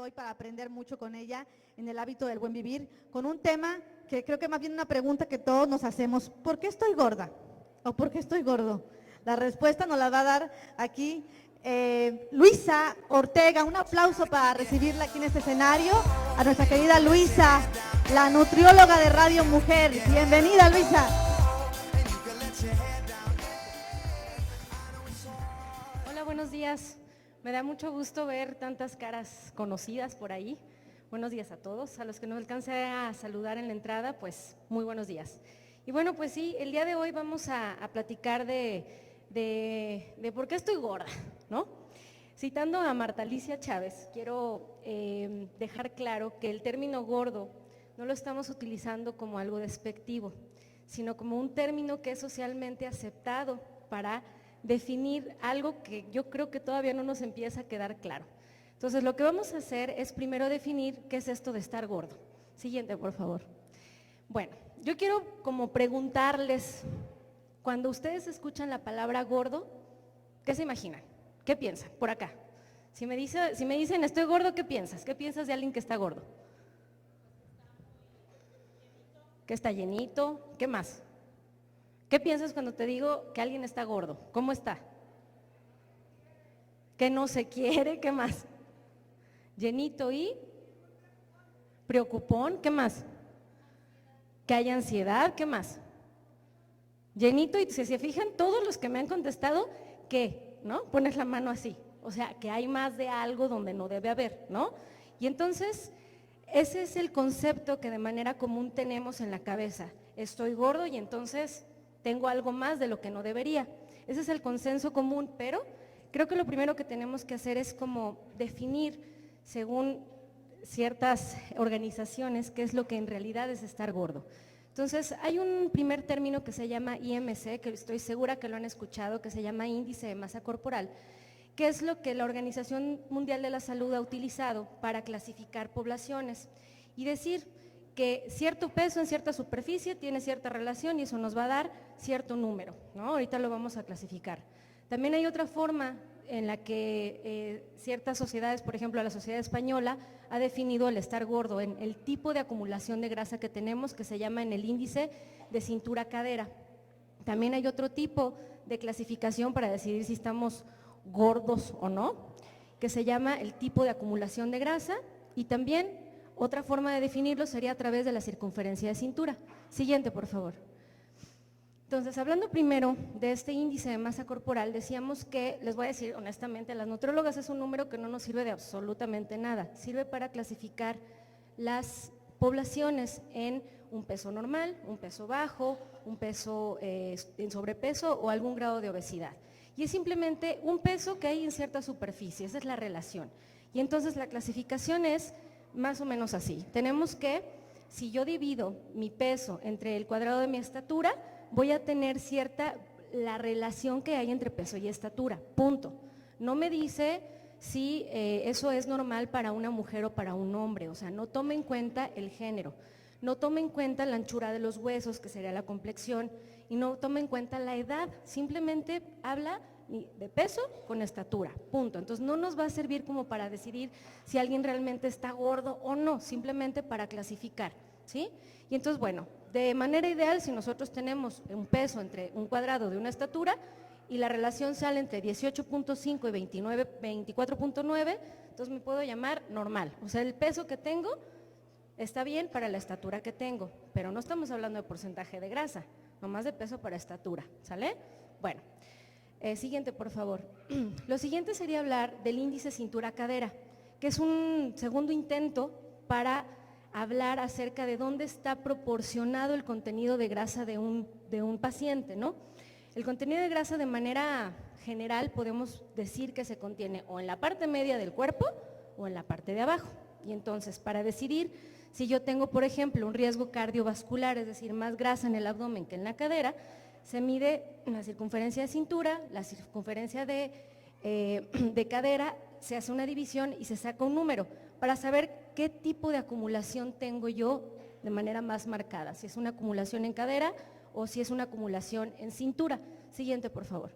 hoy para aprender mucho con ella en el hábito del buen vivir, con un tema que creo que más bien una pregunta que todos nos hacemos: ¿por qué estoy gorda? ¿O por qué estoy gordo? La respuesta nos la va a dar aquí Luisa Ortega. Un aplauso para recibirla aquí en este escenario, a nuestra querida Luisa, la nutrióloga de Radio Mujer. Bienvenida, Luisa. Hola, buenos días. Me da mucho gusto ver tantas caras conocidas por ahí. Buenos días a todos. A los que no alcancé a saludar en la entrada, pues muy buenos días. Y bueno, pues sí, el día de hoy vamos a platicar de por qué estoy gorda, ¿no? Citando a Marta Alicia Chávez, quiero dejar claro que el término gordo no lo estamos utilizando como algo despectivo, sino como un término que es socialmente aceptado para definir algo que yo creo que todavía no nos empieza a quedar claro. Entonces, lo que vamos a hacer es primero definir qué es esto de estar gordo. Siguiente, por favor. Bueno, yo quiero como preguntarles, cuando ustedes escuchan la palabra gordo, ¿qué se imaginan? ¿Qué piensan? Por acá. Si me dicen estoy gordo, ¿qué piensas? ¿Qué piensas de alguien que está gordo? Que está llenito. ¿Qué más? ¿Qué piensas cuando te digo que alguien está gordo? ¿Cómo está? Que no se quiere. ¿Qué más? Llenito y preocupón. ¿Qué más? Que hay ansiedad. ¿Qué más? Llenito y si se fijan todos los que me han contestado, ¿qué? ¿No? Pones la mano así. O sea, que hay más de algo donde no debe haber, ¿no? Y entonces, ese es el concepto que de manera común tenemos en la cabeza. Estoy gordo y entonces tengo algo más de lo que no debería. Ese es el consenso común, pero creo que lo primero que tenemos que hacer es como definir, según ciertas organizaciones, qué es lo que en realidad es estar gordo. Entonces, hay un primer término que se llama IMC, que estoy segura que lo han escuchado, que se llama índice de masa corporal, que es lo que la Organización Mundial de la Salud ha utilizado para clasificar poblaciones y decir que cierto peso en cierta superficie tiene cierta relación y eso nos va a dar cierto número, ¿no? Ahorita lo vamos a clasificar. También hay otra forma en la que ciertas sociedades, por ejemplo la sociedad española, ha definido el estar gordo en el tipo de acumulación de grasa que tenemos, que se llama en el índice de cintura-cadera. También hay otro tipo de clasificación para decidir si estamos gordos o no, que se llama el tipo de acumulación de grasa, y también otra forma de definirlo sería a través de la circunferencia de cintura. Siguiente, por favor. Entonces, hablando primero de este índice de masa corporal, decíamos que, les voy a decir honestamente, las nutriólogas es un número que no nos sirve de absolutamente nada, sirve para clasificar las poblaciones en un peso normal, un peso bajo, un peso en sobrepeso o algún grado de obesidad. Y es simplemente un peso que hay en cierta superficie, esa es la relación. Y entonces la clasificación es más o menos así. Tenemos que, si yo divido mi peso entre el cuadrado de mi estatura, voy a tener la relación que hay entre peso y estatura, punto. No me dice si eso es normal para una mujer o para un hombre, o sea, no tome en cuenta el género, no tome en cuenta la anchura de los huesos, que sería la complexión, y no tome en cuenta la edad, simplemente habla de peso con estatura, punto. Entonces no nos va a servir como para decidir si alguien realmente está gordo o no, simplemente para clasificar, ¿sí? Y entonces, bueno, de manera ideal, si nosotros tenemos un peso entre un cuadrado de una estatura y la relación sale entre 18.5 y 24.9, entonces me puedo llamar normal. O sea, el peso que tengo está bien para la estatura que tengo, pero no estamos hablando de porcentaje de grasa, nomás de peso para estatura, ¿sale? Bueno, siguiente, por favor. Lo siguiente sería hablar del índice cintura-cadera, que es un segundo intento para hablar acerca de dónde está proporcionado el contenido de grasa de un paciente, ¿no? El contenido de grasa de manera general podemos decir que se contiene o en la parte media del cuerpo o en la parte de abajo. Y entonces, para decidir si yo tengo, por ejemplo, un riesgo cardiovascular, es decir, más grasa en el abdomen que en la cadera, se mide la circunferencia de cintura, la circunferencia de cadera, se hace una división y se saca un número para saber qué tipo de acumulación tengo yo de manera más marcada, si es una acumulación en cadera o si es una acumulación en cintura. Siguiente, por favor.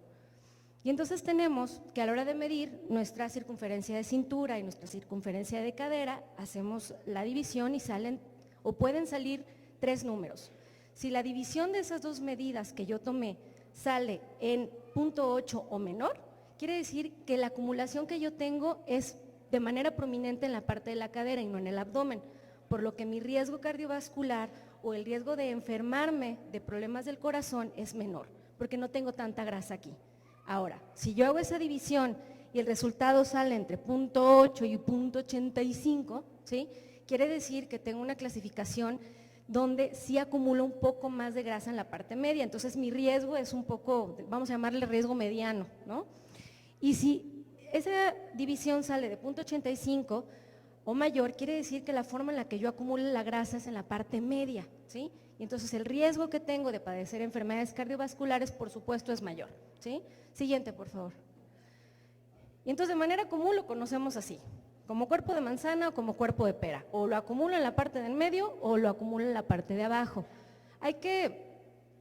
Y entonces tenemos que a la hora de medir nuestra circunferencia de cintura y nuestra circunferencia de cadera, hacemos la división y salen o pueden salir 3 números. Si la división de esas 2 medidas que yo tomé sale en 0.8 o menor, quiere decir que la acumulación que yo tengo es de manera prominente en la parte de la cadera y no en el abdomen, por lo que mi riesgo cardiovascular o el riesgo de enfermarme de problemas del corazón es menor, porque no tengo tanta grasa aquí. Ahora, si yo hago esa división y el resultado sale entre 0.8 y 0.85, ¿sí? Quiere decir que tengo una clasificación donde sí acumulo un poco más de grasa en la parte media, entonces mi riesgo es un poco, vamos a llamarle riesgo mediano, ¿no? Y si esa división sale de 0.85 o mayor, quiere decir que la forma en la que yo acumulo la grasa es en la parte media, ¿sí? Y entonces el riesgo que tengo de padecer enfermedades cardiovasculares, por supuesto, es mayor, ¿sí? Siguiente, por favor. Y entonces de manera común lo conocemos así, como cuerpo de manzana o como cuerpo de pera, o lo acumulo en la parte del medio o lo acumulo en la parte de abajo. Hay que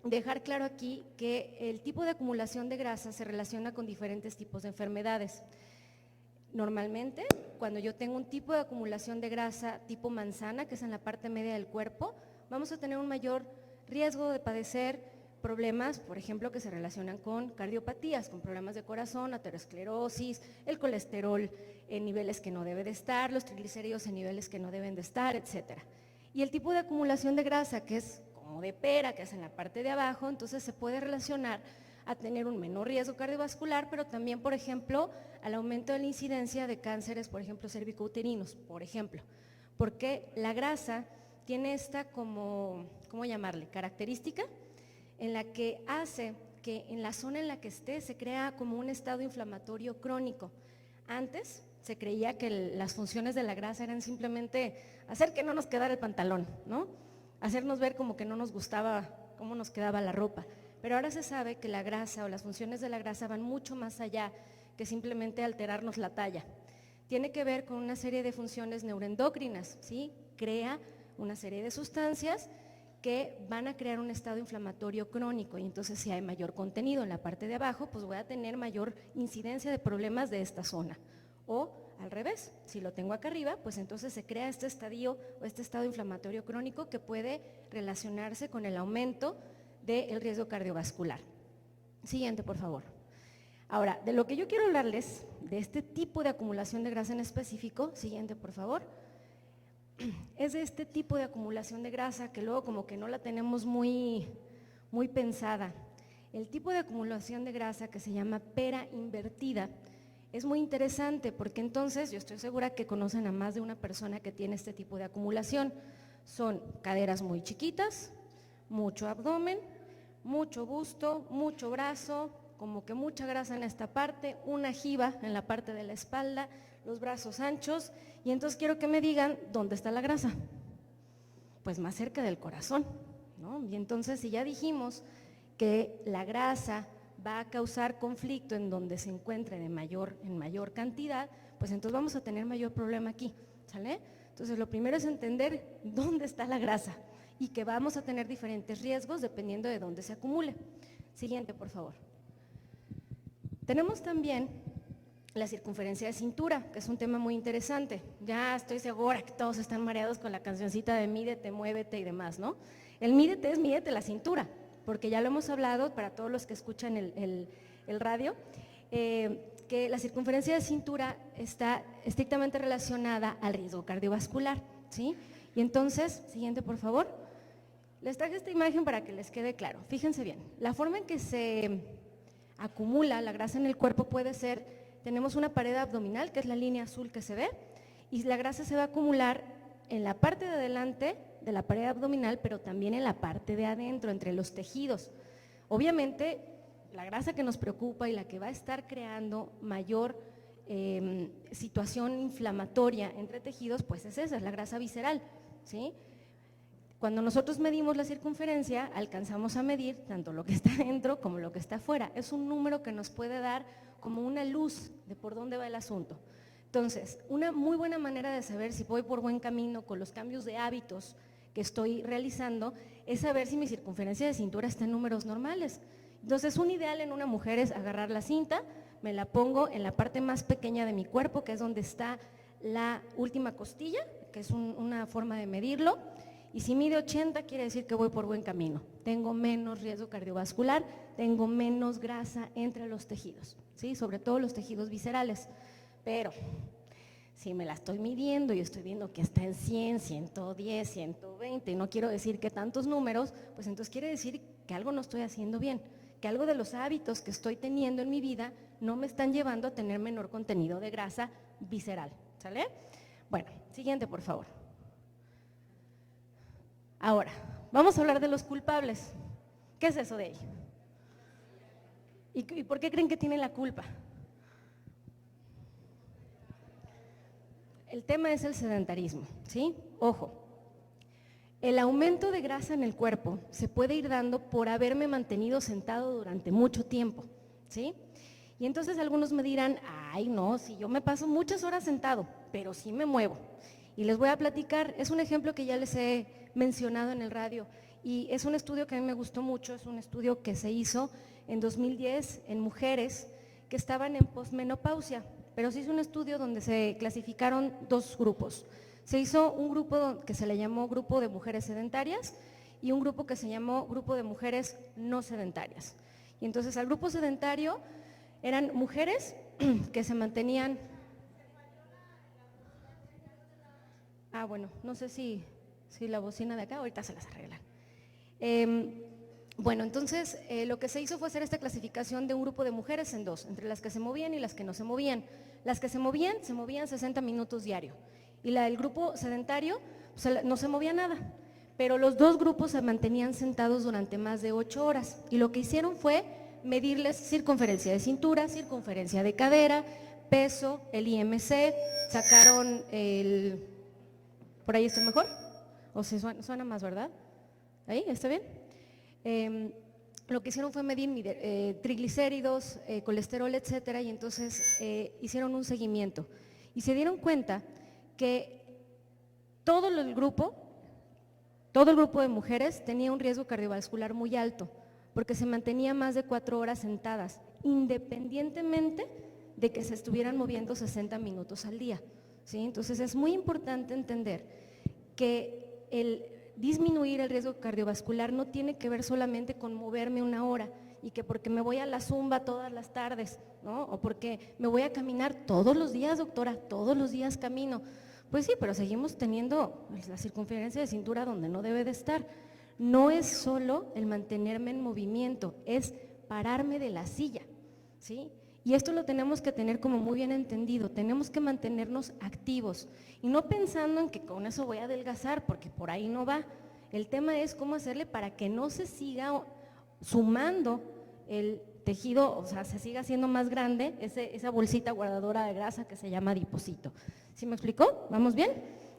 dejar claro aquí que el tipo de acumulación de grasa se relaciona con diferentes tipos de enfermedades. Normalmente, cuando yo tengo un tipo de acumulación de grasa tipo manzana, que es en la parte media del cuerpo, vamos a tener un mayor riesgo de padecer problemas, por ejemplo, que se relacionan con cardiopatías, con problemas de corazón, aterosclerosis, el colesterol en niveles que no debe de estar, los triglicéridos en niveles que no deben de estar, etcétera. Y el tipo de acumulación de grasa, que es como de pera, que es en la parte de abajo, entonces se puede relacionar a tener un menor riesgo cardiovascular, pero también, por ejemplo, al aumento de la incidencia de cánceres, por ejemplo, cervicouterinos, por ejemplo, porque la grasa tiene esta como, ¿cómo llamarle?, característica en la que hace que en la zona en la que esté se crea como un estado inflamatorio crónico. Antes se creía que las funciones de la grasa eran simplemente hacer que no nos quedara el pantalón, ¿no? Hacernos ver como que no nos gustaba cómo nos quedaba la ropa. Pero ahora se sabe que la grasa o las funciones de la grasa van mucho más allá que simplemente alterarnos la talla. Tiene que ver con una serie de funciones neuroendocrinas, ¿sí? Crea una serie de sustancias que van a crear un estado inflamatorio crónico y entonces si hay mayor contenido en la parte de abajo, pues voy a tener mayor incidencia de problemas de esta zona. O al revés, si lo tengo acá arriba, pues entonces se crea este estadio o este estado inflamatorio crónico que puede relacionarse con el aumento del riesgo cardiovascular. Siguiente, por favor. Ahora, de lo que yo quiero hablarles, de este tipo de acumulación de grasa en específico, siguiente, por favor, es de este tipo de acumulación de grasa que luego como que no la tenemos muy pensada. El tipo de acumulación de grasa que se llama pera invertida es muy interesante porque entonces yo estoy segura que conocen a más de una persona que tiene este tipo de acumulación. Son caderas muy chiquitas, mucho abdomen, mucho busto, mucho brazo, como que mucha grasa en esta parte, una jiba en la parte de la espalda, los brazos anchos, y entonces quiero que me digan dónde está la grasa. Pues más cerca del corazón, ¿no? Y entonces si ya dijimos que la grasa va a causar conflicto en donde se encuentre en mayor cantidad, pues entonces vamos a tener mayor problema aquí, ¿sale? Entonces lo primero es entender dónde está la grasa y que vamos a tener diferentes riesgos dependiendo de dónde se acumule. Siguiente, por favor. Tenemos también la circunferencia de cintura, que es un tema muy interesante. Ya estoy segura que todos están mareados con la cancioncita de mídete, muévete y demás, ¿no? El mídete es mídete la cintura, porque ya lo hemos hablado para todos los que escuchan el radio, que la circunferencia de cintura está estrictamente relacionada al riesgo cardiovascular, ¿sí? Y entonces, siguiente por favor, les traje esta imagen para que les quede claro. Fíjense bien, la forma en que se acumula la grasa en el cuerpo puede ser, tenemos una pared abdominal, que es la línea azul que se ve, y la grasa se va a acumular en la parte de adelante de la pared abdominal, pero también en la parte de adentro, entre los tejidos. Obviamente, la grasa que nos preocupa y la que va a estar creando mayor situación inflamatoria entre tejidos, pues es esa, es la grasa visceral, ¿sí? Cuando nosotros medimos la circunferencia, alcanzamos a medir tanto lo que está dentro como lo que está afuera. Es un número que nos puede dar como una luz de por dónde va el asunto. Entonces, una muy buena manera de saber si voy por buen camino con los cambios de hábitos que estoy realizando es saber si mi circunferencia de cintura está en números normales. Entonces, un ideal en una mujer es agarrar la cinta, me la pongo en la parte más pequeña de mi cuerpo, que es donde está la última costilla, que es una forma de medirlo, y si mide 80 quiere decir que voy por buen camino, tengo menos riesgo cardiovascular, tengo menos grasa entre los tejidos, ¿sí? Sobre todo los tejidos viscerales, pero si me la estoy midiendo y estoy viendo que está en 100, 110, 120, y no quiero decir que tantos números, pues entonces quiere decir que algo no estoy haciendo bien, que algo de los hábitos que estoy teniendo en mi vida no me están llevando a tener menor contenido de grasa visceral, ¿sale? Bueno, siguiente por favor. Ahora, vamos a hablar de los culpables. ¿Qué es eso de ahí? ¿Y por qué creen que tienen la culpa? El tema es el sedentarismo, ¿sí? Ojo, el aumento de grasa en el cuerpo se puede ir dando por haberme mantenido sentado durante mucho tiempo, ¿sí? Y entonces algunos me dirán, ay no, si yo me paso muchas horas sentado, pero sí me muevo. Y les voy a platicar, es un ejemplo que ya les he mencionado en el radio y es un estudio que a mí me gustó mucho, es un estudio que se hizo en 2010 en mujeres que estaban en posmenopausia, pero se hizo un estudio donde se clasificaron dos grupos. Se hizo un grupo que se le llamó grupo de mujeres sedentarias y un grupo que se llamó grupo de mujeres no sedentarias. Y entonces al grupo sedentario eran mujeres que se mantenían… bueno, no sé si la bocina de acá, ahorita se las arreglan. Bueno, entonces lo que se hizo fue hacer esta clasificación de un grupo de mujeres en dos, entre las que se movían y las que no se movían. Las que se movían 60 minutos diario y el grupo sedentario no se movía nada, pero los dos grupos se mantenían sentados durante más de 8 horas y lo que hicieron fue medirles circunferencia de cintura, circunferencia de cadera, peso, el IMC, sacaron el… ¿Por ahí estoy mejor? ¿O se suena más, verdad? ¿Ahí? ¿Está bien? Lo que hicieron fue medir triglicéridos, colesterol, etcétera, y entonces hicieron un seguimiento. Y se dieron cuenta que todo el grupo de mujeres tenía un riesgo cardiovascular muy alto, porque se mantenía más de 4 horas sentadas, independientemente de que se estuvieran moviendo 60 minutos al día. ¿Sí? Entonces es muy importante entender que el disminuir el riesgo cardiovascular no tiene que ver solamente con moverme 1 hora y que porque me voy a la zumba todas las tardes, ¿no? O porque me voy a caminar todos los días, doctora, todos los días camino. Pues sí, pero seguimos teniendo la circunferencia de cintura donde no debe de estar. No es solo el mantenerme en movimiento, es pararme de la silla, ¿sí? Y esto lo tenemos que tener como muy bien entendido, tenemos que mantenernos activos y no pensando en que con eso voy a adelgazar, porque por ahí no va. El tema es cómo hacerle para que no se siga sumando el tejido, o sea, se siga haciendo más grande esa bolsita guardadora de grasa que se llama adiposito. ¿Sí me explicó? ¿Vamos bien?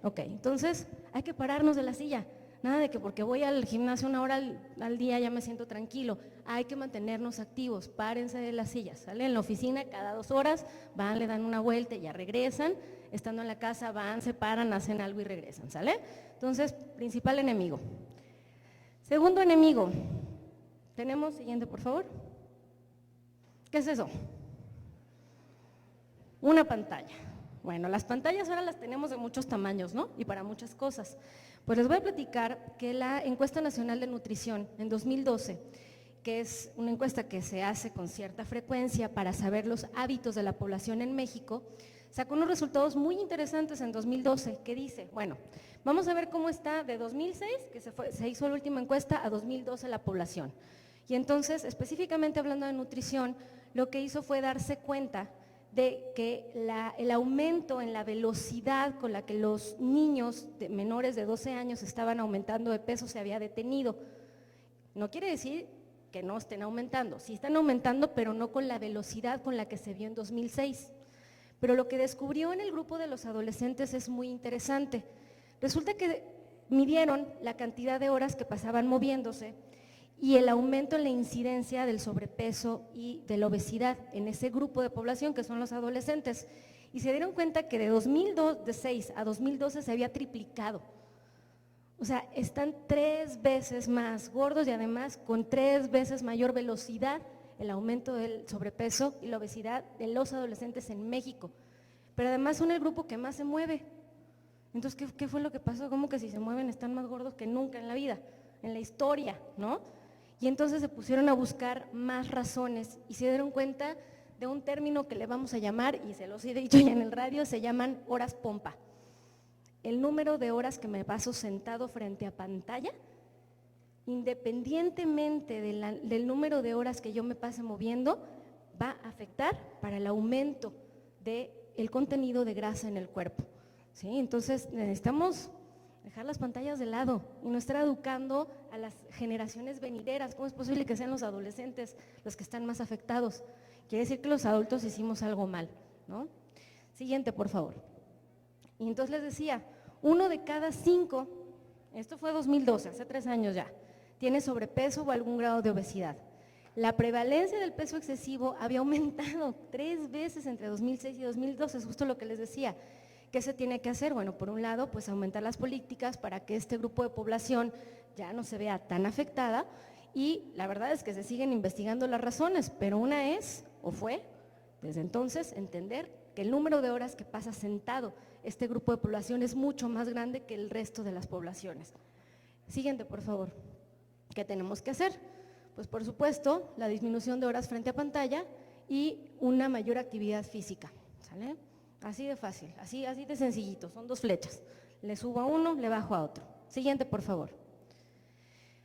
Ok, entonces hay que pararnos de la silla. Nada de que porque voy al gimnasio 1 hora al día ya me siento tranquilo. Hay que mantenernos activos, párense de las sillas, ¿sale? En la oficina cada 2 horas van, le dan una vuelta y ya regresan. Estando en la casa van, se paran, hacen algo y regresan, ¿sale? Entonces, principal enemigo. Segundo enemigo. Tenemos, siguiente por favor. ¿Qué es eso? Una pantalla. Bueno, las pantallas ahora las tenemos de muchos tamaños, ¿no? Y para muchas cosas. Pues les voy a platicar que la Encuesta Nacional de Nutrición en 2012, que es una encuesta que se hace con cierta frecuencia para saber los hábitos de la población en México, sacó unos resultados muy interesantes en 2012, que dice, bueno, vamos a ver cómo está de 2006, que se hizo la última encuesta, a 2012 la población. Y entonces, específicamente hablando de nutrición, lo que hizo fue darse cuenta de que el aumento en la velocidad con la que los niños menores de 12 años estaban aumentando de peso se había detenido. No quiere decir que no estén aumentando, sí están aumentando, pero no con la velocidad con la que se vio en 2006. Pero lo que descubrió en el grupo de los adolescentes es muy interesante. Resulta que midieron la cantidad de horas que pasaban moviéndose y el aumento en la incidencia del sobrepeso y de la obesidad en ese grupo de población que son los adolescentes. Y se dieron cuenta que de 2006 a 2012 se había triplicado. O sea, están 3 veces más gordos y además con 3 veces mayor velocidad el aumento del sobrepeso y la obesidad de los adolescentes en México. Pero además son el grupo que más se mueve. Entonces, ¿qué fue lo que pasó? ¿Cómo que si se mueven están más gordos que nunca en la vida, en la historia, ¿no? Y entonces se pusieron a buscar más razones y se dieron cuenta de un término que le vamos a llamar, y se los he dicho ya en el radio, se llaman horas pompa. El número de horas que me paso sentado frente a pantalla, independientemente del número de horas que yo me pase moviendo, va a afectar para el aumento del contenido de grasa en el cuerpo. ¿Sí? Entonces necesitamos dejar las pantallas de lado y no estar educando a las generaciones venideras. ¿Cómo es posible que sean los adolescentes los que están más afectados? Quiere decir que los adultos hicimos algo mal, ¿no? Siguiente, por favor. Y entonces les decía, 1 de cada 5, esto fue 2012, hace 3 años ya, tiene sobrepeso o algún grado de obesidad. La prevalencia del peso excesivo había aumentado 3 veces entre 2006 y 2012, es justo lo que les decía. ¿Qué se tiene que hacer? Bueno, por un lado, pues aumentar las políticas para que este grupo de población ya no se vea tan afectada, y la verdad es que se siguen investigando las razones, pero una es, o fue, desde entonces, entender que el número de horas que pasa sentado este grupo de población es mucho más grande que el resto de las poblaciones. Siguiente, por favor. ¿Qué tenemos que hacer? Pues por supuesto, la disminución de horas frente a pantalla y una mayor actividad física, ¿sale? Así de fácil, así de sencillito, son 2 flechas. Le subo a uno, le bajo a otro. Siguiente, por favor.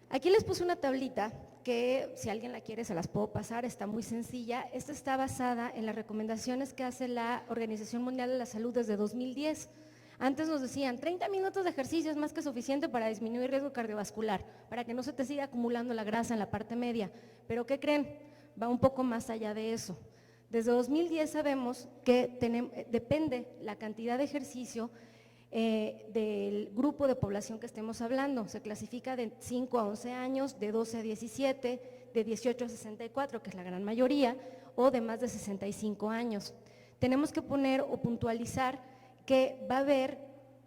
Aquí les puse una tablita que, si alguien la quiere, se las puedo pasar, está muy sencilla. Esta está basada en las recomendaciones que hace la Organización Mundial de la Salud desde 2010. Antes nos decían, 30 minutos de ejercicio es más que suficiente para disminuir el riesgo cardiovascular, para que no se te siga acumulando la grasa en la parte media. Pero ¿qué creen? Va un poco más allá de eso. Desde 2010 sabemos que depende la cantidad de ejercicio del grupo de población que estemos hablando. Se clasifica de 5 a 11 años, de 12 a 17, de 18 a 64, que es la gran mayoría, o de más de 65 años. Tenemos que poner o puntualizar que va a haber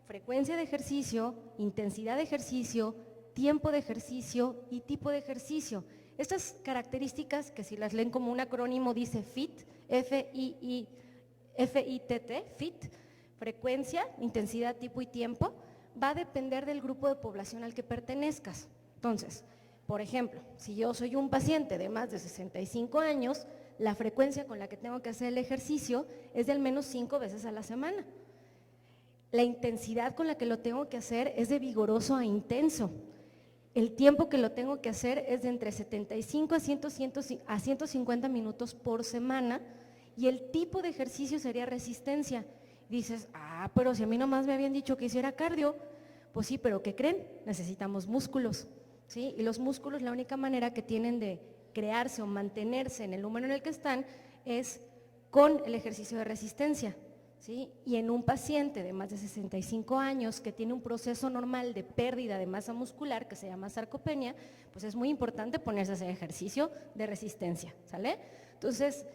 frecuencia de ejercicio, intensidad de ejercicio, tiempo de ejercicio y tipo de ejercicio. Estas características, que si las leen como un acrónimo dice FIT, F-I-T-T, FIT, frecuencia, intensidad, tipo y tiempo, va a depender del grupo de población al que pertenezcas. Entonces, por ejemplo, si yo soy un paciente de más de 65 años, la frecuencia con la que tengo que hacer el ejercicio es de al menos 5 veces a la semana. La intensidad con la que lo tengo que hacer es de vigoroso a intenso. El tiempo que lo tengo que hacer es de entre 75 a 150 minutos por semana, y el tipo de ejercicio sería resistencia. Dices, pero si a mí nomás me habían dicho que hiciera cardio. Pues sí, pero ¿qué creen? Necesitamos músculos, ¿sí? Y los músculos, la única manera que tienen de crearse o mantenerse en el número en el que están es con el ejercicio de resistencia, ¿sí? Y en un paciente de más de 65 años que tiene un proceso normal de pérdida de masa muscular que se llama sarcopenia, pues es muy importante ponerse a hacer ejercicio de resistencia, ¿sale? Entonces,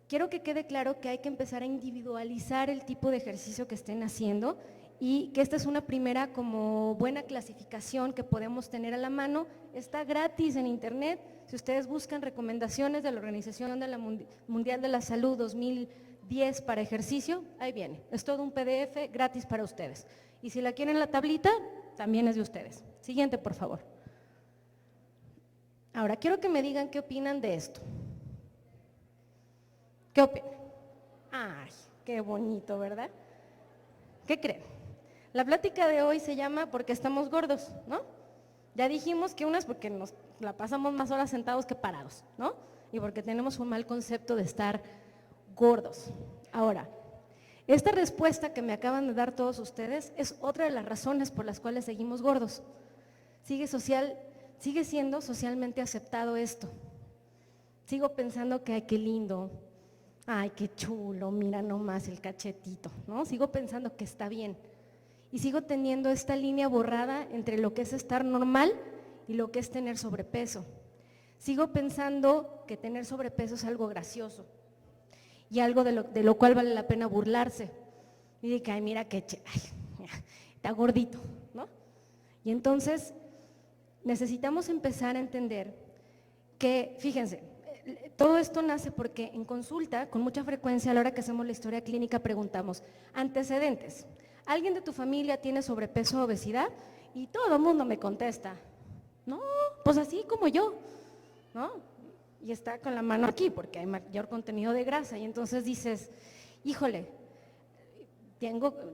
quiero que quede claro que hay que empezar a individualizar el tipo de ejercicio que estén haciendo, y que esta es una primera como buena clasificación que podemos tener a la mano. Está gratis en internet. Si ustedes buscan recomendaciones de la Organización Mundial de la Salud 2010 para ejercicio, ahí viene. Es todo un PDF gratis para ustedes. Y si la quieren en la tablita, también es de ustedes. Siguiente, por favor. Ahora, quiero que me digan qué opinan de esto. ¿Qué opinan? Ay, qué bonito, ¿verdad? ¿Qué creen? La plática de hoy se llama ¿Por qué estamos gordos?, ¿no? Ya dijimos que unas porque nos la pasamos más horas sentados que parados, ¿no? Y porque tenemos un mal concepto de estar gordos. Ahora, esta respuesta que me acaban de dar todos ustedes es otra de las razones por las cuales seguimos gordos. Sigue siendo socialmente aceptado esto. Sigo pensando que, ay, qué lindo, ay, qué chulo, mira nomás el cachetito, ¿no? Sigo pensando que está bien. Y sigo teniendo esta línea borrada entre lo que es estar normal y lo que es tener sobrepeso. Sigo pensando que tener sobrepeso es algo gracioso y algo de lo cual vale la pena burlarse. Y de que, ay, mira que, ay, está gordito, ¿no? Y entonces necesitamos empezar a entender que, fíjense, todo esto nace porque en consulta, con mucha frecuencia a la hora que hacemos la historia clínica, preguntamos, antecedentes, ¿alguien de tu familia tiene sobrepeso o obesidad? Y todo el mundo me contesta, no, pues así como yo, ¿no? Y está con la mano aquí porque hay mayor contenido de grasa y entonces dices, híjole,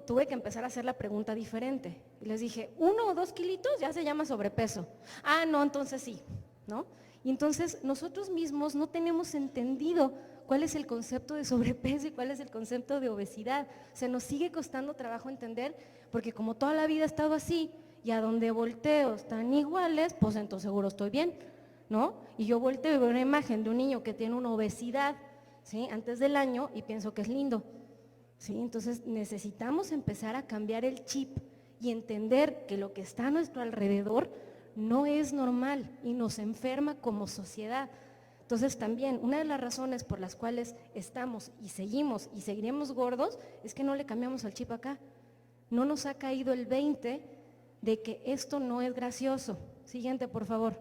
tuve que empezar a hacer la pregunta diferente. Y les dije, 1 o 2 kilitos ya se llama sobrepeso. Ah, no, entonces sí, ¿no? Y entonces nosotros mismos no tenemos entendido cuál es el concepto de sobrepeso y cuál es el concepto de obesidad. Se nos sigue costando trabajo entender porque como toda la vida he estado así y a donde volteo están iguales, pues entonces seguro estoy bien, ¿no? Y yo volteo y veo una imagen de un niño que tiene una obesidad, ¿sí? Antes del año y pienso que es lindo, ¿sí? Entonces necesitamos empezar a cambiar el chip y entender que lo que está a nuestro alrededor no es normal y nos enferma como sociedad. Entonces también una de las razones por las cuales estamos y seguimos y seguiremos gordos es que no le cambiamos al chip acá. No nos ha caído el 20 de que esto no es gracioso. Siguiente, por favor.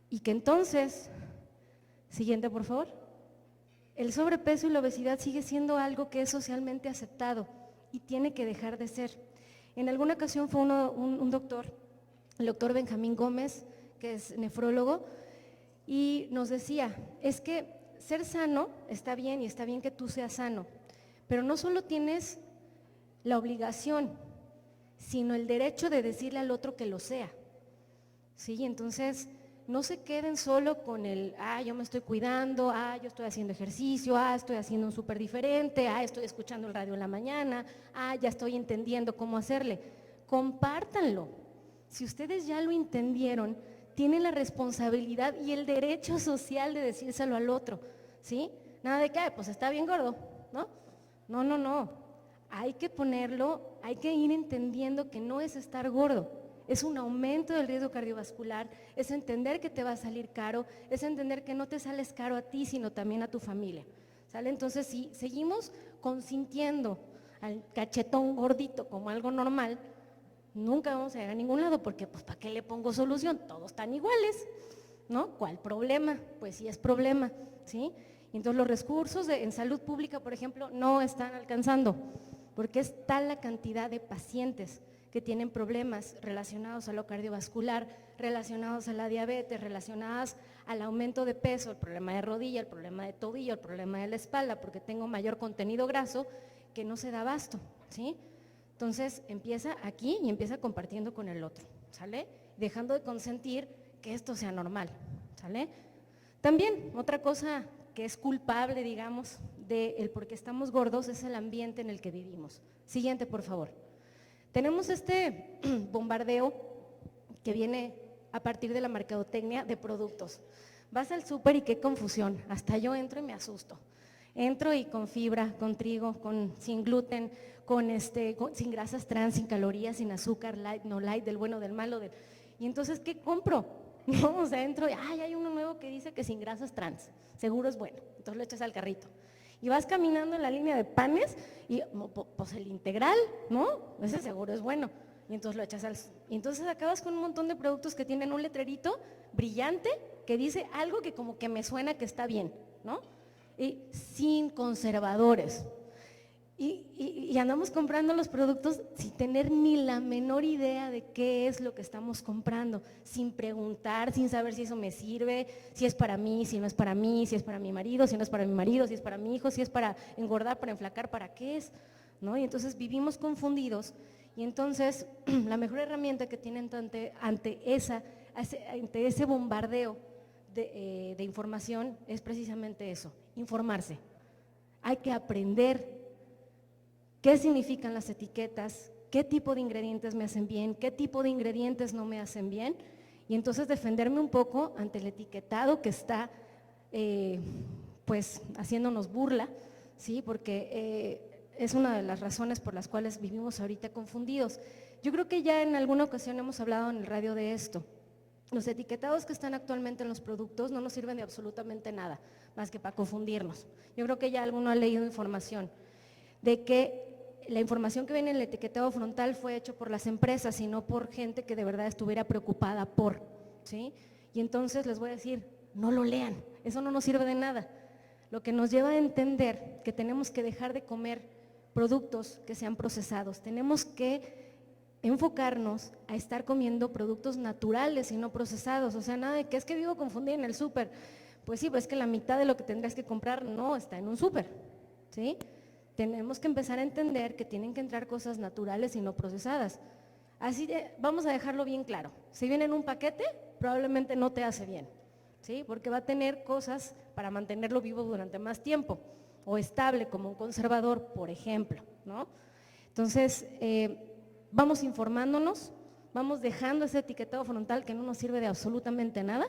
Y que entonces, siguiente, por favor. El sobrepeso y la obesidad sigue siendo algo que es socialmente aceptado y tiene que dejar de ser. En alguna ocasión fue un doctor, el doctor Benjamín Gómez, que es nefrólogo, y nos decía, es que ser sano está bien y está bien que tú seas sano, pero no solo tienes la obligación, sino el derecho de decirle al otro que lo sea. ¿Sí? Entonces, no se queden solo con el, yo me estoy cuidando, yo estoy haciendo ejercicio, estoy haciendo un súper diferente, estoy escuchando el radio en la mañana, ya estoy entendiendo cómo hacerle. Compártanlo. Si ustedes ya lo entendieron, tienen la responsabilidad y el derecho social de decírselo al otro, ¿sí? Nada de que, pues está bien gordo, ¿no? No. Hay que ponerlo, hay que ir entendiendo que no es estar gordo, es un aumento del riesgo cardiovascular, es entender que te va a salir caro, es entender que no te sales caro a ti, sino también a tu familia, ¿sale? Entonces, si seguimos consintiendo al cachetón gordito como algo normal, nunca vamos a llegar a ningún lado, porque pues ¿para qué le pongo solución? Todos están iguales, ¿no? ¿Cuál problema? Pues sí es problema, ¿sí? Y entonces los recursos en salud pública, por ejemplo, no están alcanzando, porque es tal la cantidad de pacientes que tienen problemas relacionados a lo cardiovascular, relacionados a la diabetes, relacionados al aumento de peso, el problema de rodilla, el problema de tobillo, el problema de la espalda, porque tengo mayor contenido graso, que no se da abasto, ¿sí? Entonces empieza aquí y empieza compartiendo con el otro, ¿sale? Dejando de consentir que esto sea normal, ¿sale? También otra cosa que es culpable, digamos, del por qué estamos gordos es el ambiente en el que vivimos. Siguiente, por favor. Tenemos este bombardeo que viene a partir de la mercadotecnia de productos. Vas al súper y qué confusión, hasta yo entro y me asusto. Entro y con fibra, con trigo, sin gluten, sin grasas trans, sin calorías, sin azúcar, light, no light, del bueno, del malo. Y entonces, ¿qué compro? No, o sea, entro y hay uno nuevo que dice que sin grasas trans, seguro es bueno, entonces lo echas al carrito. Y vas caminando en la línea de panes y pues el integral, ¿no? Ese seguro es bueno. Y entonces lo echas y entonces acabas con un montón de productos que tienen un letrerito brillante que dice algo que como que me suena que está bien, ¿no? Y sin conservadores. Y andamos comprando los productos sin tener ni la menor idea de qué es lo que estamos comprando, sin preguntar, sin saber si eso me sirve, si es para mí, si no es para mí, si es para mi marido, si no es para mi marido, si es para mi hijo, si es para engordar, para enflacar, ¿para qué es? ¿No? Y entonces vivimos confundidos y entonces la mejor herramienta que tienen ante ese bombardeo de información es precisamente eso, informarse. Hay que aprender qué significan las etiquetas, qué tipo de ingredientes me hacen bien, qué tipo de ingredientes no me hacen bien, y entonces defenderme un poco ante el etiquetado que está pues haciéndonos burla, ¿sí? Porque es una de las razones por las cuales vivimos ahorita confundidos. Yo creo que ya en alguna ocasión hemos hablado en el radio de esto. Los etiquetados que están actualmente en los productos no nos sirven de absolutamente nada, más que para confundirnos. Yo creo que ya alguno ha leído información de que la información que viene en el etiquetado frontal fue hecho por las empresas y no por gente que de verdad estuviera preocupada por, ¿sí? Y entonces les voy a decir, no lo lean, eso no nos sirve de nada. Lo que nos lleva a entender que tenemos que dejar de comer productos que sean procesados, tenemos que enfocarnos a estar comiendo productos naturales y no procesados, o sea, nada de que es que vivo confundida en el súper. Pues sí, pues es que la mitad de lo que tendrás que comprar no está en un súper, ¿sí? Tenemos que empezar a entender que tienen que entrar cosas naturales y no procesadas. Así vamos a dejarlo bien claro. Si viene en un paquete, probablemente no te hace bien, ¿sí? Porque va a tener cosas para mantenerlo vivo durante más tiempo o estable como un conservador, por ejemplo, ¿no? Entonces, vamos informándonos, vamos dejando ese etiquetado frontal que no nos sirve de absolutamente nada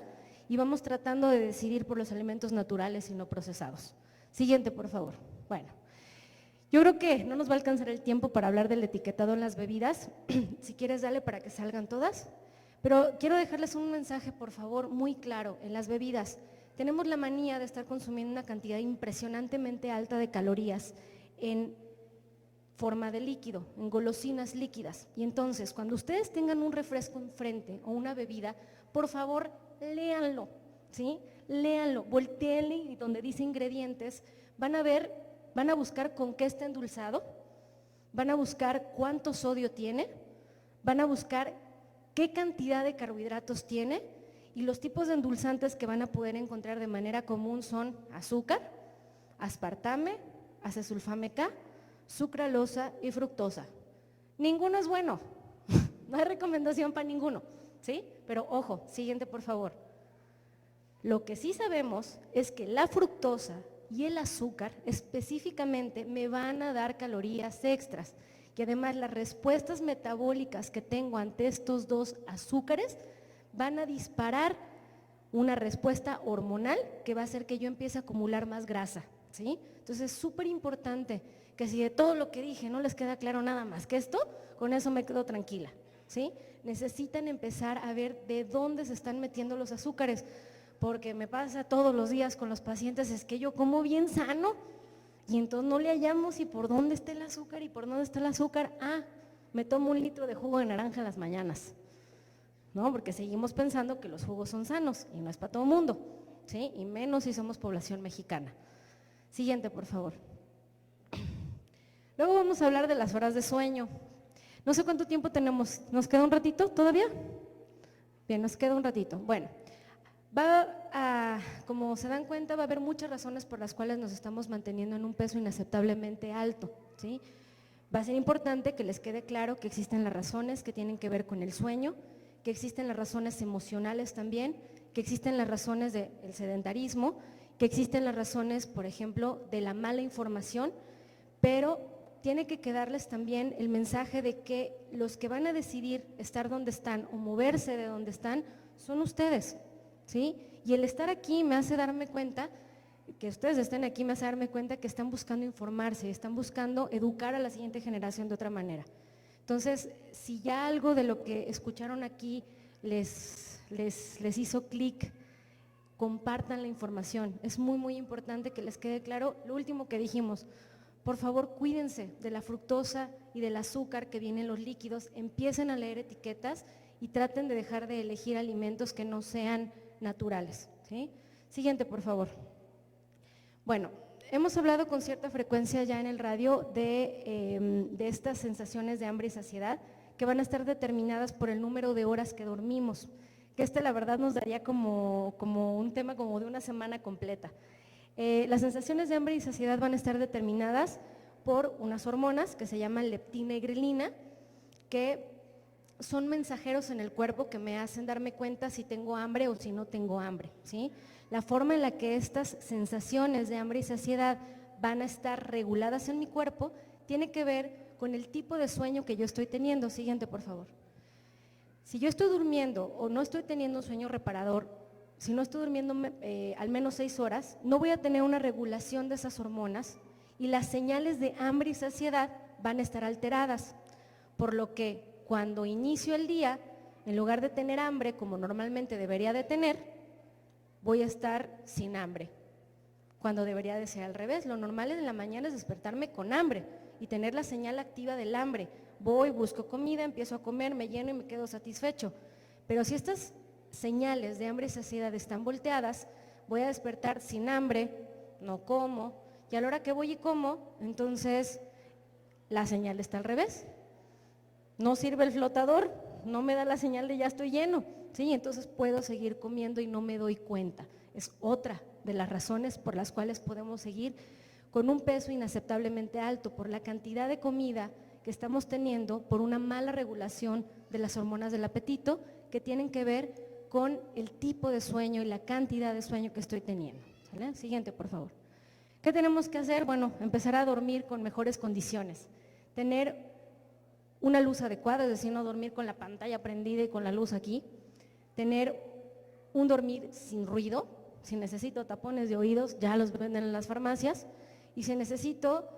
y vamos tratando de decidir por los alimentos naturales y no procesados. Siguiente, por favor. Bueno, yo creo que no nos va a alcanzar el tiempo para hablar del etiquetado en las bebidas. Si quieres, dale para que salgan todas. Pero quiero dejarles un mensaje, por favor, muy claro. En las bebidas tenemos la manía de estar consumiendo una cantidad impresionantemente alta de calorías en forma de líquido, en golosinas líquidas. Y entonces, cuando ustedes tengan un refresco enfrente o una bebida, por favor, léanlo, ¿sí? Léanlo, voltéenle y donde dice ingredientes, van a ver, van a buscar con qué está endulzado, van a buscar cuánto sodio tiene, van a buscar qué cantidad de carbohidratos tiene y los tipos de endulzantes que van a poder encontrar de manera común son azúcar, aspartame, acesulfame K, sucralosa y fructosa. Ninguno es bueno, no hay recomendación para ninguno, ¿sí? Pero ojo, siguiente por favor. Lo que sí sabemos es que la fructosa y el azúcar específicamente me van a dar calorías extras y además las respuestas metabólicas que tengo ante estos dos azúcares van a disparar una respuesta hormonal que va a hacer que yo empiece a acumular más grasa, ¿sí? Entonces es súper importante que si de todo lo que dije no les queda claro nada más que esto, con eso me quedo tranquila, ¿sí? Necesitan empezar a ver de dónde se están metiendo los azúcares, porque me pasa todos los días con los pacientes, es que yo como bien sano y entonces no le hallamos y por dónde está el azúcar y por dónde está el azúcar. Ah, me tomo 1 litro de jugo de naranja en las mañanas, ¿no? Porque seguimos pensando que los jugos son sanos y no es para todo el mundo, ¿sí? Y menos si somos población mexicana. Siguiente, por favor. Luego vamos a hablar de las horas de sueño. No sé cuánto tiempo tenemos, ¿nos queda un ratito todavía? Bien, nos queda un ratito. Bueno, como se dan cuenta, va a haber muchas razones por las cuales nos estamos manteniendo en un peso inaceptablemente alto, ¿sí? Va a ser importante que les quede claro que existen las razones que tienen que ver con el sueño, que existen las razones emocionales también, que existen las razones del sedentarismo, que existen las razones, por ejemplo, de la mala información, pero tiene que quedarles también el mensaje de que los que van a decidir estar donde están o moverse de donde están son ustedes, ¿sí? Y el estar aquí me hace darme cuenta, que ustedes estén aquí me hace darme cuenta que están buscando informarse, están buscando educar a la siguiente generación de otra manera. Entonces, si ya algo de lo que escucharon aquí les hizo clic, compartan la información. Es muy, muy importante que les quede claro lo último que dijimos. Por favor, cuídense de la fructosa y del azúcar que vienen en los líquidos, empiecen a leer etiquetas y traten de dejar de elegir alimentos que no sean naturales, ¿sí? Siguiente, por favor. Bueno, hemos hablado con cierta frecuencia ya en el radio de estas sensaciones de hambre y saciedad que van a estar determinadas por el número de horas que dormimos, que la verdad nos daría como un tema como de una semana completa. Las sensaciones de hambre y saciedad van a estar determinadas por unas hormonas que se llaman leptina y grelina, que son mensajeros en el cuerpo que me hacen darme cuenta si tengo hambre o si no tengo hambre, ¿sí? La forma en la que estas sensaciones de hambre y saciedad van a estar reguladas en mi cuerpo tiene que ver con el tipo de sueño que yo estoy teniendo. Siguiente, por favor. Si yo estoy durmiendo o no estoy teniendo un sueño reparador, si no estoy durmiendo al menos 6 horas, no voy a tener una regulación de esas hormonas y las señales de hambre y saciedad van a estar alteradas, por lo que cuando inicio el día, en lugar de tener hambre como normalmente debería de tener, voy a estar sin hambre, cuando debería de ser al revés. Lo normal en la mañana es despertarme con hambre y tener la señal activa del hambre. Voy, busco comida, empiezo a comer, me lleno y me quedo satisfecho. Pero si estas señales de hambre y saciedad están volteadas, voy a despertar sin hambre, no como, y a la hora que voy y como, entonces la señal está al revés. No sirve el flotador, no me da la señal de ya estoy lleno, ¿sí? Entonces puedo seguir comiendo y no me doy cuenta. Es otra de las razones por las cuales podemos seguir con un peso inaceptablemente alto, por la cantidad de comida que estamos teniendo, por una mala regulación de las hormonas del apetito que tienen que ver con el tipo de sueño y la cantidad de sueño que estoy teniendo. ¿Sale? Siguiente, por favor. ¿Qué tenemos que hacer? Bueno, empezar a dormir con mejores condiciones, tener una luz adecuada, es decir, no dormir con la pantalla prendida y con la luz aquí, tener un dormir sin ruido. Si necesito tapones de oídos, ya los venden en las farmacias, y si necesito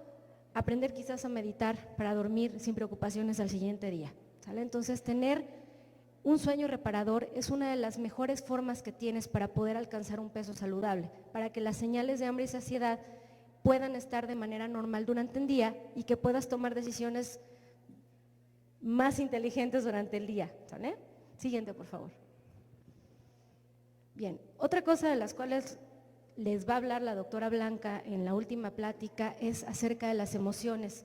aprender quizás a meditar para dormir sin preocupaciones al siguiente día, ¿sale? Entonces, tener un sueño reparador es una de las mejores formas que tienes para poder alcanzar un peso saludable, para que las señales de hambre y saciedad puedan estar de manera normal durante el día y que puedas tomar decisiones más inteligentes durante el día, ¿sale? Siguiente, por favor. Bien, otra cosa de las cuales les va a hablar la doctora Blanca en la última plática es acerca de las emociones.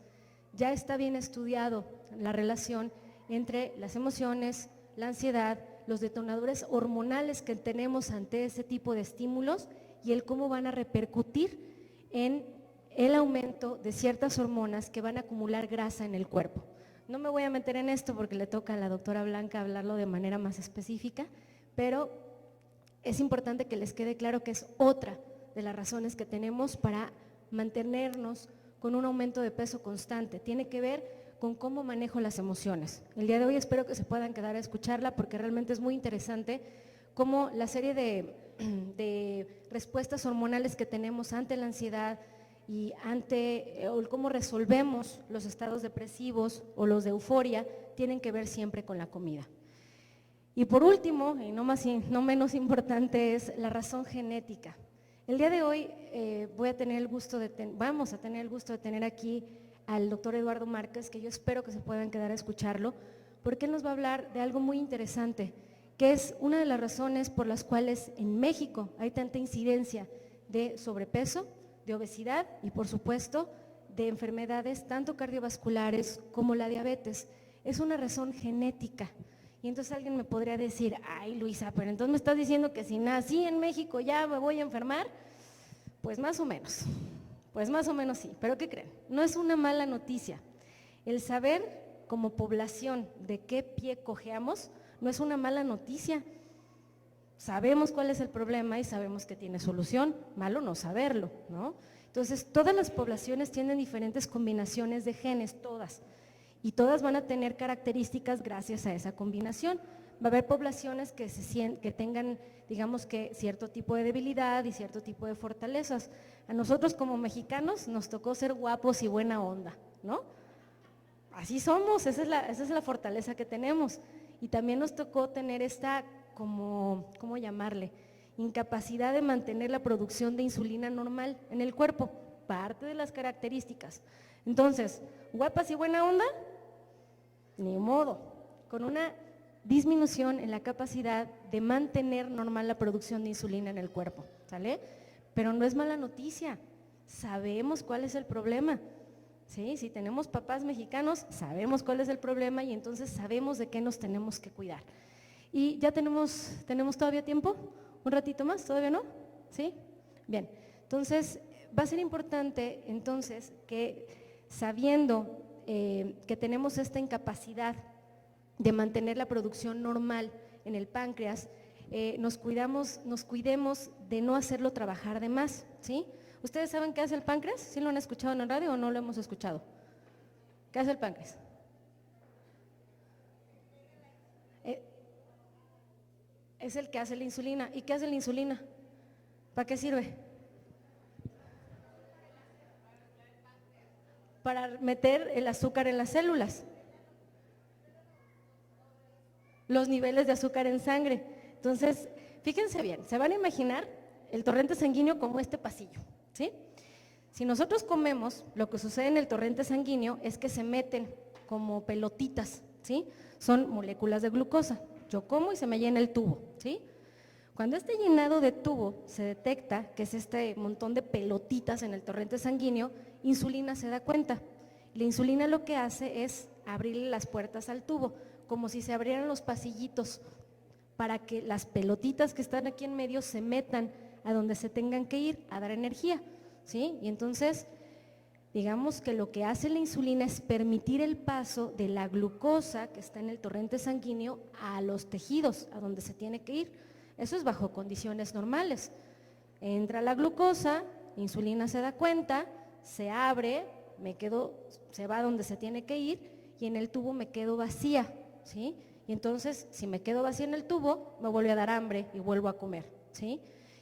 Ya está bien estudiado la relación entre las emociones, la ansiedad, los detonadores hormonales que tenemos ante ese tipo de estímulos y el cómo van a repercutir en el aumento de ciertas hormonas que van a acumular grasa en el cuerpo. No me voy a meter en esto porque le toca a la doctora Blanca hablarlo de manera más específica, pero es importante que les quede claro que es otra de las razones que tenemos para mantenernos con un aumento de peso constante. Tiene que ver con cómo manejo las emociones. El día de hoy espero que se puedan quedar a escucharla porque realmente es muy interesante cómo la serie de respuestas hormonales que tenemos ante la ansiedad y o cómo resolvemos los estados depresivos o los de euforia tienen que ver siempre con la comida. Y por último, y no menos importante, es la razón genética. El día de hoy vamos a tener el gusto de tener aquí al doctor Eduardo Márquez, que yo espero que se puedan quedar a escucharlo, porque él nos va a hablar de algo muy interesante, que es una de las razones por las cuales en México hay tanta incidencia de sobrepeso, de obesidad y por supuesto de enfermedades tanto cardiovasculares como la diabetes. Es una razón genética. Y entonces alguien me podría decir, ay Luisa, pero entonces me estás diciendo que si nací en México ya me voy a enfermar. Pues más o menos sí, pero ¿qué creen? No es una mala noticia. El saber como población de qué pie cojeamos no es una mala noticia. Sabemos cuál es el problema y sabemos que tiene solución, malo no saberlo, ¿no? Entonces todas las poblaciones tienen diferentes combinaciones de genes, todas. Y todas van a tener características gracias a esa combinación. Va a haber poblaciones que tengan, digamos que, cierto tipo de debilidad y cierto tipo de fortalezas. A nosotros como mexicanos nos tocó ser guapos y buena onda, ¿no? Así somos, esa es la fortaleza que tenemos. Y también nos tocó tener esta, ¿cómo llamarle? Incapacidad de mantener la producción de insulina normal en el cuerpo, parte de las características. Entonces, guapas y buena onda, ni modo, con una disminución en la capacidad de mantener normal la producción de insulina en el cuerpo, ¿sale? Pero no es mala noticia, sabemos cuál es el problema, ¿sí? Si tenemos papás mexicanos, sabemos cuál es el problema y entonces sabemos de qué nos tenemos que cuidar. Y ya tenemos todavía tiempo, un ratito más, ¿todavía no? ¿Sí? Bien, entonces va a ser importante entonces que sabiendo que tenemos esta incapacidad de mantener la producción normal en el páncreas, nos cuidemos de no hacerlo trabajar de más, ¿sí? ¿Ustedes saben qué hace el páncreas? ¿Sí lo han escuchado en el radio o no lo hemos escuchado? ¿Qué hace el páncreas? Es el que hace la insulina. ¿Y qué hace la insulina? ¿Para qué sirve? Para meter el azúcar en las células, los niveles de azúcar en sangre. Entonces, fíjense bien, se van a imaginar el torrente sanguíneo como este pasillo, ¿sí? Si nosotros comemos, lo que sucede en el torrente sanguíneo es que se meten como pelotitas, ¿sí? Son moléculas de glucosa. Yo como y se me llena el tubo, ¿sí? Cuando este llenado de tubo se detecta, que es este montón de pelotitas en el torrente sanguíneo, insulina se da cuenta. La insulina lo que hace es abrirle las puertas al tubo, como si se abrieran los pasillitos para que las pelotitas que están aquí en medio se metan a donde se tengan que ir a dar energía, ¿sí? Y entonces, digamos que lo que hace la insulina es permitir el paso de la glucosa que está en el torrente sanguíneo a los tejidos, a donde se tiene que ir. Eso es bajo condiciones normales. Entra la glucosa, la insulina se da cuenta, se abre, se va a donde se tiene que ir y en el tubo me quedo vacía, ¿sí? Y entonces, si me quedo vacía en el tubo, me vuelve a dar hambre y vuelvo a comer, ¿sí?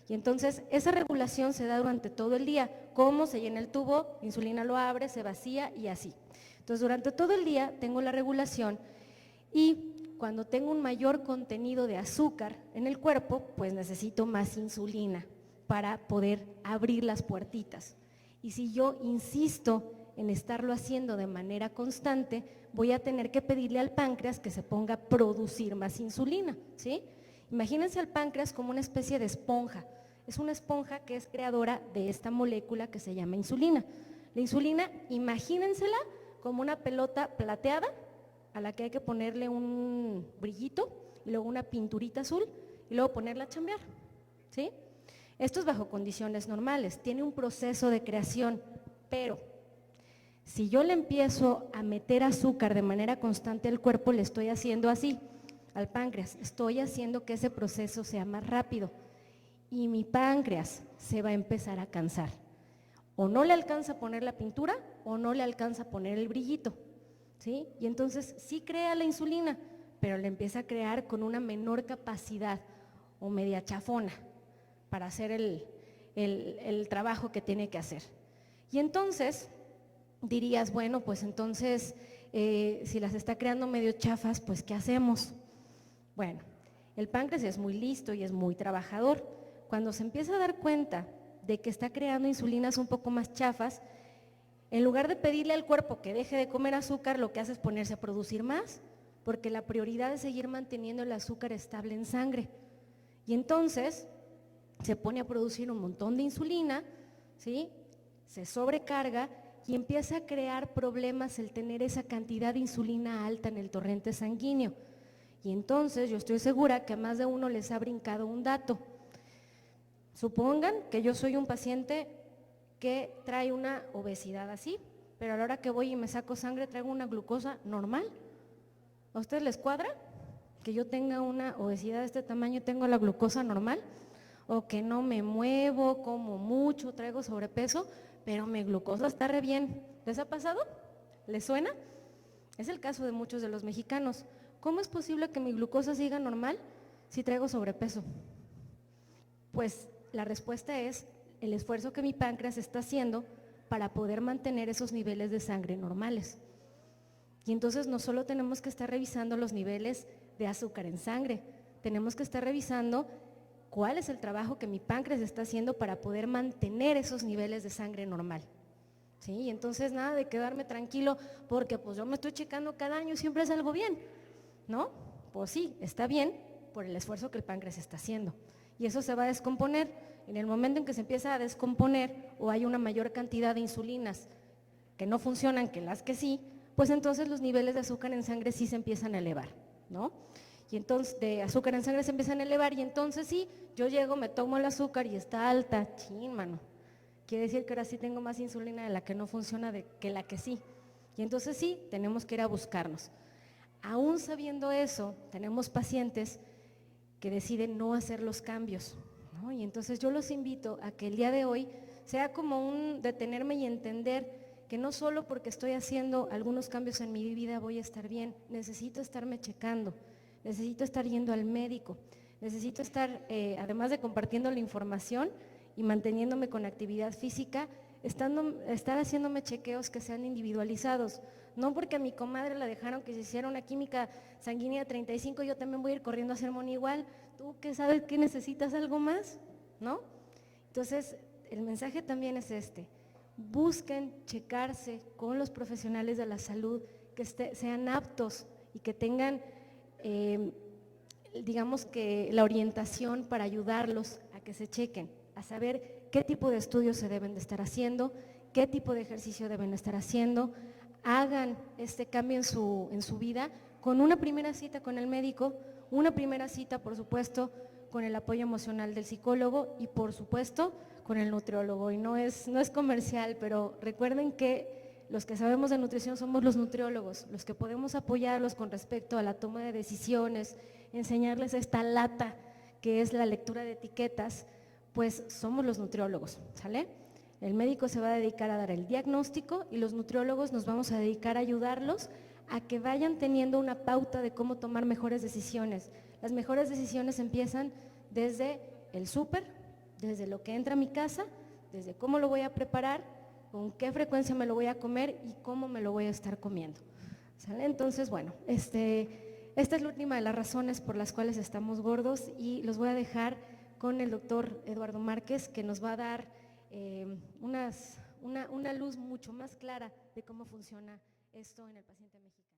Y entonces, esa regulación se da durante todo el día. Como se llena el tubo, la insulina lo abre, se vacía y así. Entonces, durante todo el día tengo la regulación y cuando tengo un mayor contenido de azúcar en el cuerpo, pues necesito más insulina para poder abrir las puertitas. Y si yo insisto en estarlo haciendo de manera constante, voy a tener que pedirle al páncreas que se ponga a producir más insulina, ¿sí? Imagínense al páncreas como una especie de esponja. Es una esponja que es creadora de esta molécula que se llama insulina. La insulina, imagínensela como una pelota plateada a la que hay que ponerle un brillito y luego una pinturita azul y luego ponerla a chambear, ¿sí? Esto es bajo condiciones normales, tiene un proceso de creación, pero si yo le empiezo a meter azúcar de manera constante al cuerpo, le estoy haciendo así, al páncreas, estoy haciendo que ese proceso sea más rápido y mi páncreas se va a empezar a cansar. O no le alcanza a poner la pintura o no le alcanza a poner el brillito, ¿sí? Y entonces sí crea la insulina, pero la empieza a crear con una menor capacidad o media chafona para hacer el trabajo que tiene que hacer. Y entonces dirías, bueno, pues entonces si las está creando medio chafas, pues ¿qué hacemos? Bueno, el páncreas es muy listo y es muy trabajador. Cuando se empieza a dar cuenta de que está creando insulinas un poco más chafas, en lugar de pedirle al cuerpo que deje de comer azúcar, lo que hace es ponerse a producir más, porque la prioridad es seguir manteniendo el azúcar estable en sangre. Y entonces se pone a producir un montón de insulina, ¿sí? Se sobrecarga y empieza a crear problemas el tener esa cantidad de insulina alta en el torrente sanguíneo. Y entonces yo estoy segura que a más de uno les ha brincado un dato. Supongan que yo soy un paciente que trae una obesidad así, pero a la hora que voy y me saco sangre traigo una glucosa normal. ¿A ustedes les cuadra que yo tenga una obesidad de este tamaño y tengo la glucosa normal? O que no me muevo, como mucho, traigo sobrepeso, pero mi glucosa está re bien. ¿Les ha pasado? ¿Les suena? Es el caso de muchos de los mexicanos. ¿Cómo es posible que mi glucosa siga normal si traigo sobrepeso? Pues la respuesta es el esfuerzo que mi páncreas está haciendo para poder mantener esos niveles de sangre normales. Y entonces no solo tenemos que estar revisando los niveles de azúcar en sangre, tenemos que estar revisando cuál es el trabajo que mi páncreas está haciendo para poder mantener esos niveles de sangre normal. ¿Sí? Y entonces nada de quedarme tranquilo porque pues yo me estoy checando cada año y siempre salgo bien, ¿no? Pues sí, está bien por el esfuerzo que el páncreas está haciendo. Y eso se va a descomponer. En el momento en que se empieza a descomponer o hay una mayor cantidad de insulinas que no funcionan que las que sí, pues entonces los niveles de azúcar en sangre sí se empiezan a elevar, ¿no? Y entonces de azúcar en sangre se empiezan a elevar y entonces sí, yo llego, me tomo el azúcar y está alta, chin, mano. Quiere decir que ahora sí tengo más insulina de la que no funciona que la que sí. Y entonces sí, tenemos que ir a buscarnos. Aún sabiendo eso, tenemos pacientes que deciden no hacer los cambios, ¿no? Y entonces yo los invito a que el día de hoy sea como un detenerme y entender que no solo porque estoy haciendo algunos cambios en mi vida voy a estar bien, necesito estarme checando, necesito estar yendo al médico, necesito estar, además de compartiendo la información y manteniéndome con actividad física, estar haciéndome chequeos que sean individualizados. No porque a mi comadre la dejaron que se hiciera una química sanguínea 35, yo también voy a ir corriendo a hacer mon igual. ¿Tú qué sabes que necesitas algo más? ¿No? Entonces, el mensaje también es este. busquen checarse con los profesionales de la salud, que sean aptos y que tengan, digamos que la orientación para ayudarlos a que se chequen, a saber qué tipo de estudios se deben de estar haciendo, qué tipo de ejercicio deben estar haciendo, hagan este cambio en su vida con una primera cita con el médico, una primera cita, por supuesto, con el apoyo emocional del psicólogo y, por supuesto, con el nutriólogo. Y no es comercial, pero recuerden que los que sabemos de nutrición somos los nutriólogos, los que podemos apoyarlos con respecto a la toma de decisiones, enseñarles esta lata que es la lectura de etiquetas, pues somos los nutriólogos, ¿sale? El médico se va a dedicar a dar el diagnóstico y los nutriólogos nos vamos a dedicar a ayudarlos a que vayan teniendo una pauta de cómo tomar mejores decisiones. Las mejores decisiones empiezan desde el súper, desde lo que entra a mi casa, desde cómo lo voy a preparar, con qué frecuencia me lo voy a comer y cómo me lo voy a estar comiendo, ¿sale? Entonces, bueno, esta es la última de las razones por las cuales estamos gordos y los voy a dejar con el doctor Eduardo Márquez, que nos va a dar una luz mucho más clara de cómo funciona esto en el paciente mexicano.